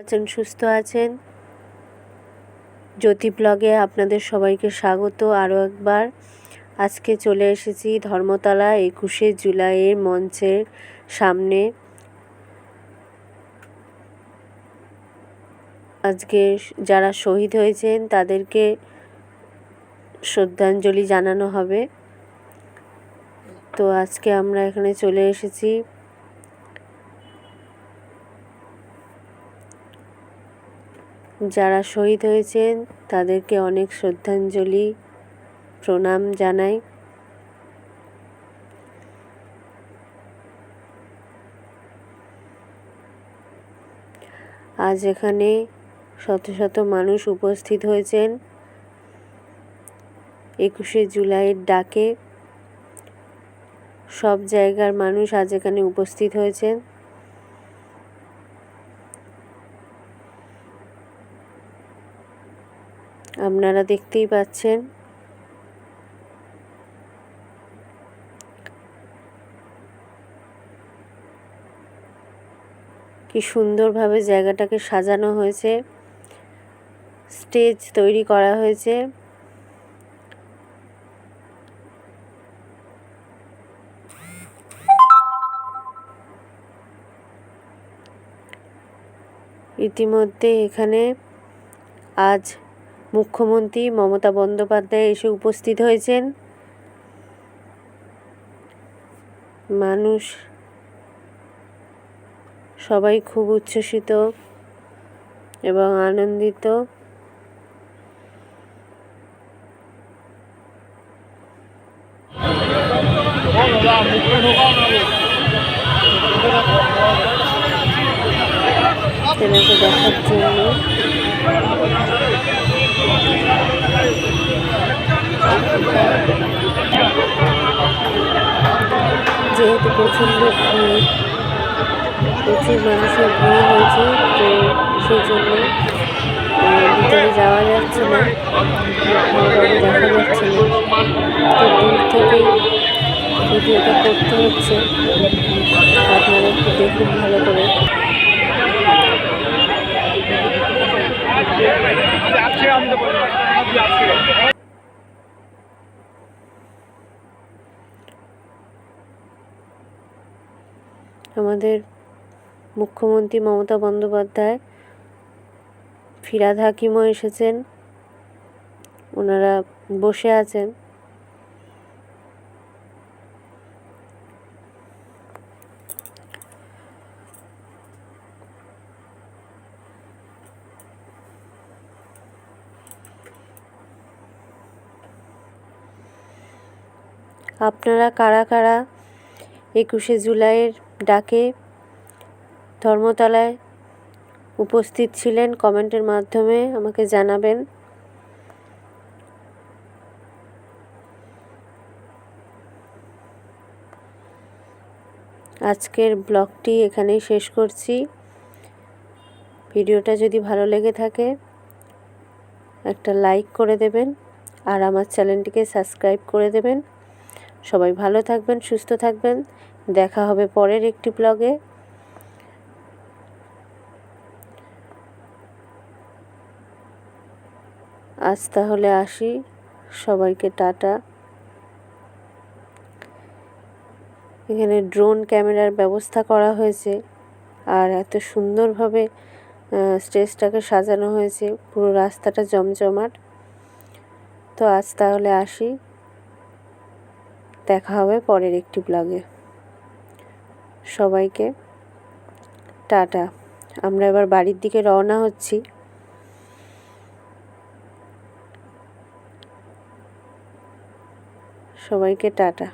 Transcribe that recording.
আছেন, সুস্থ আছেন। জ্যোতি ব্লগে আপনাদের সবাইকে স্বাগত আরও একবার। আজকে চলে এসেছি ধর্মতলা 21শে জুলাইয়ের মঞ্চের সামনে। আজকে যারা শহীদ হয়েছেন তাদেরকে শ্রদ্ধাঞ্জলি জানানো হবে। তো আজকে আমরা এখানে চলে এসেছি। যারা শহীদ হয়েছেন তাদেরকে অনেক শ্রদ্ধাঞ্জলি, প্রণাম জানাই। আজ এখানে শত শত মানুষ উপস্থিত হয়েছেন 21শে জুলাইয়ের ডাকে। সব জায়গার মানুষ আজ এখানে উপস্থিত হয়েছেন। আপনারা দেখতেই পাচ্ছেন। কি সুন্দরভাবে জায়গাটাকে সাজানো হয়েছে, স্টেজ তৈরি করা হয়েছে। ইতিমধ্যে এখানে আজ মুখ্যমন্ত্রী মমতা বন্দ্যোপাধ্যায় এসে উপস্থিত হয়েছেন। মানুষ সবাই খুব উচ্ছ্বসিত এবং আনন্দিত। ছেলেকে দেখার জন্য যেহেতু প্রচণ্ড ভিড়, প্রচুর মানুষের ভিড় হয়েছে, তো সেই জন্য ভিতরে যাওয়া যাচ্ছে না, ভালোভাবে দেখা যাচ্ছে না। তো দূর থেকেই ভিডিওটা করতে হচ্ছে। আপনারা একটু দেখুন ভালো করে। আমাদের মুখ্যমন্ত্রী মমতা বন্দ্যোপাধ্যায়, ফিরহাদ হাকিমও এসেছেন, ওনারা বসে আছেন। আপনারা কারা কারা 21শে জুলাইয়ের ডাকে ধর্মতলায় উপস্থিত ছিলেন কমেন্টের মাধ্যমে আমাকে জানাবেন। আজকের ব্লগটি এখানেই শেষ করছি। ভিডিওটা যদি ভালো লেগে থাকে একটা লাইক করে দেবেন আর আমার চ্যানেলটিকে সাবস্ক্রাইব করে দেবেন। সবাই ভালো থাকবেন, সুস্থ থাকবেন। দেখা হবে পরের একটি ব্লগে। আজ তাহলে আসি, সবাইকে টাটা। এখানে ড্রোন ক্যামেরার ব্যবস্থা করা হয়েছে আর এত সুন্দরভাবে স্টেজটাকে সাজানো হয়েছে, পুরো রাস্তাটা জমজমাট। তো আজ তাহলে আসি, দেখা হবে পরের একটি ব্লগে। সবাইকে টাটা। আমরা এবার বাড়ির দিকে রওনা হচ্ছি। সবাইকে টাটা।